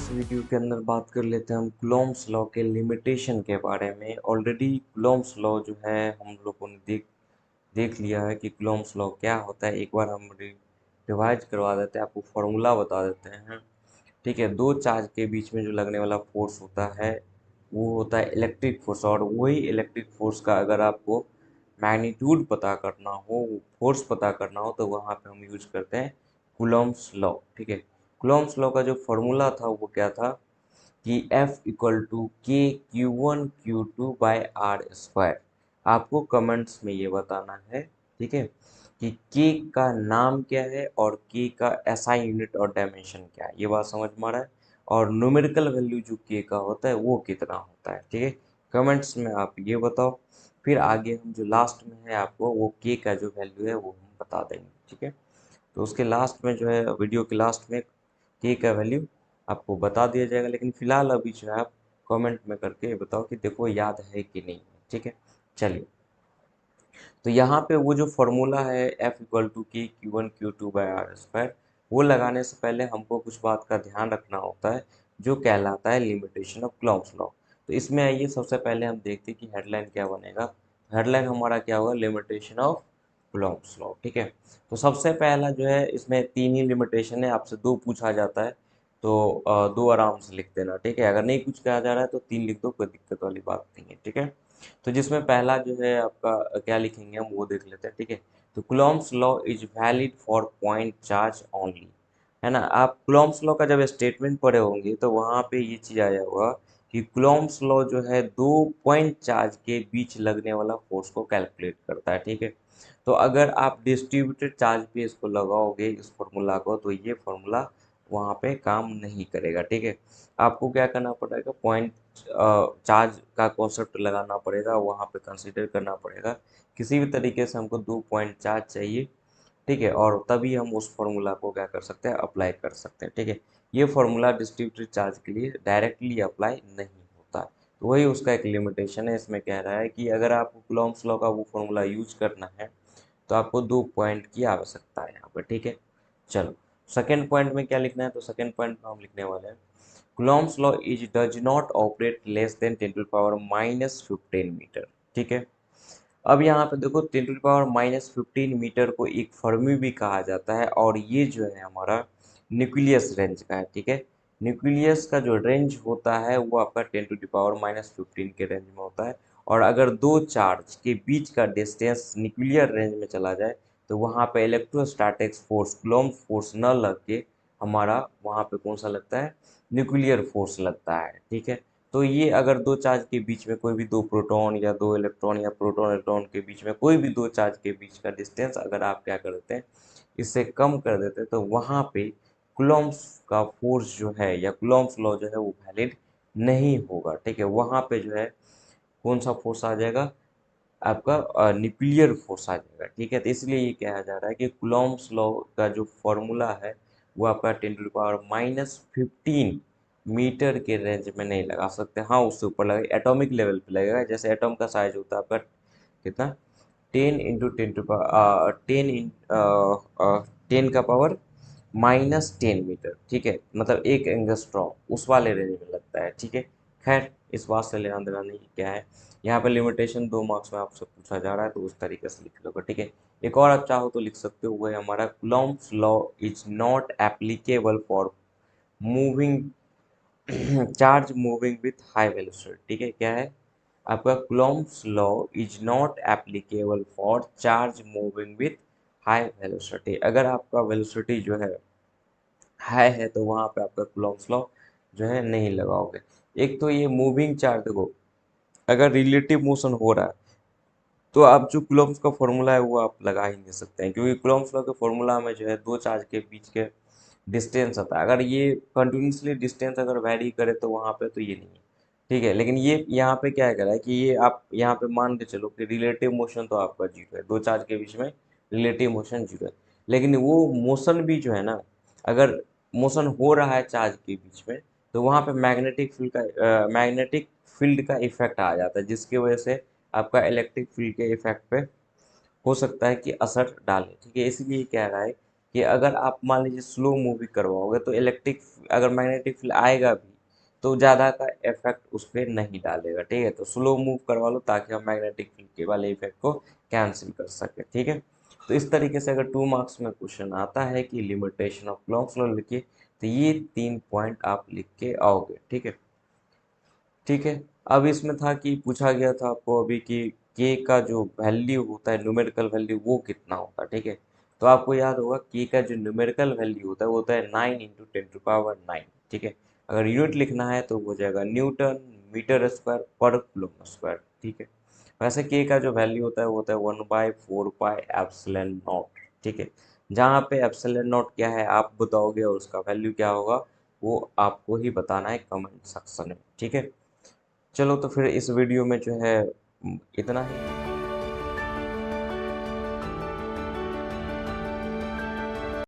इस वीडियो के अंदर बात कर लेते हैं हम कूलॉम्स लॉ के लिमिटेशन के बारे में। ऑलरेडी कूलॉम्स लॉ जो है हम लोगों ने देख लिया है कि कूलॉम्स लॉ क्या होता है। एक बार हम रिवाइज करवा देते हैं, आपको फॉर्मूला बता देते हैं। ठीक है, दो चार्ज के बीच में जो लगने वाला फोर्स होता है वो होता है इलेक्ट्रिक फोर्स, और वही इलेक्ट्रिक फोर्स का अगर आपको मैग्नीट्यूड पता करना हो, फोर्स पता करना हो, तो वहाँ पे हम यूज करते हैं कूलॉम्स लॉ। ठीक है, कूलॉम्स लॉ का जो फॉर्मूला था वो क्या था कि F इक्वल टू के Q1 Q2/r²। आपको कमेंट्स में ये बताना है, ठीक है, कि के का नाम क्या है और के का एसआई यूनिट और डायमेंशन क्या है। ये बात समझ में आ रहा है? और न्यूमेरिकल वैल्यू जो के का होता है वो कितना होता है। ठीक है, कमेंट्स में आप ये बताओ। फिर आगे हम जो लास्ट में है आपको वो के का जो वैल्यू है वो हम बता देंगे। ठीक है, तो उसके लास्ट में जो है वीडियो के लास्ट में के का वैल्यू आपको बता दिया जाएगा। लेकिन फिलहाल अभी जो है आप कमेंट में करके बताओ कि देखो याद है कि नहीं है। ठीक है, चलिए, तो यहाँ पे वो जो फॉर्मूला है F इक्वल टू के Q1 Q2/r², वो लगाने से पहले हमको कुछ बात का ध्यान रखना होता है जो कहलाता है लिमिटेशन ऑफ कूलॉम्स लॉ। तो इसमें आइए सबसे पहले हम देखते हैं कि हेडलाइन क्या बनेगा। हेडलाइन हमारा क्या होगा, लिमिटेशन ऑफ कूलॉम्स लॉ। ठीक है, तो सबसे पहला जो है इसमें तीन ही लिमिटेशन है, आपसे दो पूछा जाता है तो दो आराम से लिख देना। ठीक है, अगर नहीं कुछ कहा जा रहा है तो तीन लिख दो, कोई दिक्कत वाली बात नहीं है। ठीक है, तो जिसमें पहला जो है आपका क्या लिखेंगे हम वो देख लेते हैं। ठीक है, तो Coulomb's law is valid for point charge only, है ना। आप कूलॉम्स लॉ का जब स्टेटमेंट पढ़े होंगे तो वहाँ पे ये चीज़ आया होगा कि कूलॉम्स लॉ जो है दो पॉइंट चार्ज के बीच लगने वाला फोर्स को कैलकुलेट करता है। ठीक है, तो अगर आप डिस्ट्रीब्यूटेड चार्ज पे इसको लगाओगे इस फॉर्मूला को, तो ये फॉर्मूला वहाँ पे काम नहीं करेगा। ठीक है, आपको क्या करना पड़ेगा, पॉइंट चार्ज का कॉन्सेप्ट लगाना पड़ेगा, वहाँ पे कंसीडर करना पड़ेगा। किसी भी तरीके से हमको दो पॉइंट चार्ज चाहिए। ठीक है, और तभी हम उस फॉर्मूला को क्या कर सकते हैं, अप्लाई कर सकते हैं। ठीक है, ये फॉर्मूला डिस्ट्रीब्यूटेड चार्ज के लिए डायरेक्टली अप्लाई नहीं होता है। तो वही उसका एक लिमिटेशन है। इसमें कह रहा है कि अगर आपको कूलॉम्स लॉ का वो फॉर्मूला यूज करना है तो आपको दो पॉइंट की आवश्यकता है यहाँ पर। ठीक है, चलो सेकेंड पॉइंट में क्या लिखना है, तो सेकेंड पॉइंट में हम लिखने वाले हैं Coulomb's law is does not operate less than 10⁻⁻15 metre. ठीक है, अब यहाँ पे देखो 10⁻⁻15 मीटर को एक फर्मी भी कहा जाता है, और ये जो है हमारा न्यूक्लियस रेंज का है। ठीक है, न्यूक्लियस का जो रेंज होता है वो आपका 10⁻⁻15 के रेंज में होता है। और अगर दो चार्ज के बीच का डिस्टेंस न्यूक्लियर रेंज में चला जाए तो वहाँ पे इलेक्ट्रोस्टैटिक फोर्स कूलॉम्ब फोर्स न लग के हमारा वहाँ पे कौन सा लगता है, न्यूक्लियर फोर्स लगता है। ठीक है, तो ये अगर दो चार्ज के बीच में कोई भी दो प्रोटॉन या दो इलेक्ट्रॉन या प्रोटॉन इलेक्ट्रॉन के बीच में कोई भी दो चार्ज के बीच का डिस्टेंस अगर आप क्या कर देते हैं, इससे कम कर देते हैं, तो वहाँ पे कूलॉम्ब्स का फोर्स जो है या कूलॉम्ब्स लॉ जो है वो वैलिड नहीं होगा। ठीक है, वहाँ पे जो है कौन सा फोर्स आ जाएगा, आपका न्यूक्लियर फोर्स आ जाएगा। ठीक है, तो इसलिए ये कहा जा रहा है कि कूलॉम्ब्स लॉ का जो फॉर्मूला है वो आपका 10⁻⁻15 मीटर के रेंज में नहीं लगा सकते। हाँ, उससे ऊपर लगेगा, एटॉमिक लेवल पे लगेगा। जैसे एटॉम का साइज होता है आपका कितना, 10 × 10⁻10 मीटर। ठीक है, मतलब एक एंगस्ट्रॉम उस वाले रेंज में लगता है। ठीक है, खैर इस बात से लेना देना नहीं क्या है। यहाँ पे लिमिटेशन 2 मार्क्स में आपसे पूछा जा रहा है तो उस तरीके से लिख लोगे। ठीक है, एक और आप चाहो तो लिख सकते हो, वो है हमारा Coulomb's law is not applicable for moving charge moving with high velocity. ठीक है, क्या है आपका, Coulomb's law is not applicable for charge moving with high velocity. अगर आपका वेलोसिटी जो है हाई है तो वहाँ पे आपका कूलॉम्ब्स लॉ जो है नहीं लगाओगे। एक तो ये मूविंग चार्ज, देखो अगर रिलेटिव मोशन हो रहा है तो आप जो कूलॉम्ब्स का फॉर्मूला है वो आप लगा ही नहीं सकते हैं, क्योंकि कूलॉम्ब्स लॉ के फॉर्मूला में जो है दो चार्ज के बीच के डिस्टेंस आता है। अगर ये कंटिन्यूसली डिस्टेंस अगर वैरी करे तो वहाँ पे तो ये नहीं है। ठीक है, लेकिन ये यहाँ पे क्या कह रहा है कि ये आप यहाँ पे मान के चलो कि रिलेटिव मोशन तो आपका जीरो है, दो चार्ज के बीच में रिलेटिव मोशन जीरो है। लेकिन वो मोशन भी जो है ना, अगर मोशन हो रहा है चार्ज के बीच में तो वहाँ पे मैग्नेटिक फील्ड का इफेक्ट आ जाता है, जिसकी वजह से आपका इलेक्ट्रिक फील्ड के इफेक्ट पे हो सकता है कि असर डाले। ठीक है, इसलिए कह रहा है कि अगर आप मान लीजिए स्लो मूवी करवाओगे तो इलेक्ट्रिक, अगर मैग्नेटिक फील्ड आएगा भी तो ज़्यादा का इफेक्ट उस पर नहीं डालेगा, ठीक है। तो स्लो मूव करवा लो ताकि हम मैग्नेटिक फील्ड के वाले इफेक्ट को कैंसिल कर सके, ठीक है। तो इस तरीके से अगर 2 मार्क्स में क्वेश्चन आता है कि लिमिटेशन ऑफ क्लॉक्स लॉ लिखिए, तो ये 3 पॉइंट आप लिख के आओगे, ठीक है। ठीक है। अब इसमें था कि पूछा गया था आपको अभी कि के का जो वैल्यू होता है, न्यूमेरिकल वैल्यू, वो कितना होता है, ठीक है। तो आपको याद होगा के का जो न्यूमेरिकल वैल्यू होता है वो होता है 9 × 10⁻⁹, ठीक है। अगर यूनिट लिखना है तो हो जाएगा न्यूटन मीटर स्क्वायर पर कूलम स्क्वायर, ठीक है। वैसे के का जो वैल्यू होता है वो होता है 1/4πε0, ठीक है। जहाँ पे एप्सिलॉन नॉट क्या है आप बताओगे और उसका वैल्यू क्या होगा वो आपको ही बताना है कमेंट सेक्शन में, ठीक है। चलो तो फिर इस वीडियो में जो है इतना ही।